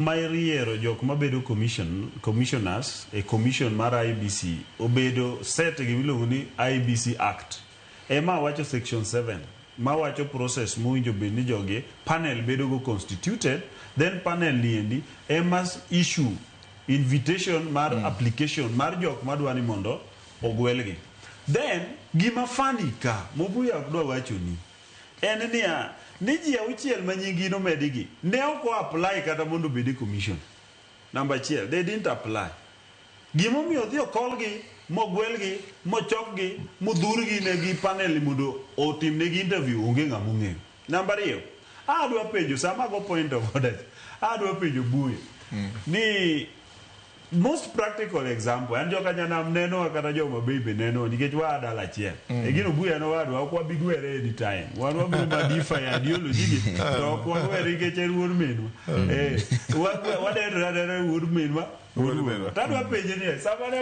Mairiero jok mabedo commissioners a commission mar IEBC obedo set gimiluongo ni IEBC Act. Ema wacho section 7 ma wacho process mowinjo bed ni jogi panel bedo go constituted, then panel niendi ema issue invitation mar application mar jok madwani mondo ogwelgi. Then gima funny ka mobuya okdwa wacho ni en niya ni ji auchiel ma nyingi nomedigi ne ok apply kata mondo bedi commission. Number 1, they didn't apply. Gimomiyo dhi okolgi mogwelgi mochokgi modhurgi ne gi panel mondo otimnegi interview onge ng'ama ong'eyo. Number 2, adwa penjo sama go point of order. Adwa penjo buya ni most practical example and joka nyanam neno kata joma bebe neno nikech wa dala achiel e gino buya no wadwa ok wabigwere anytime wan wabiro modify ideology gi to ok wagwere nikech ruor minwa wadero wuod minwa tadwa penjo ni sama ne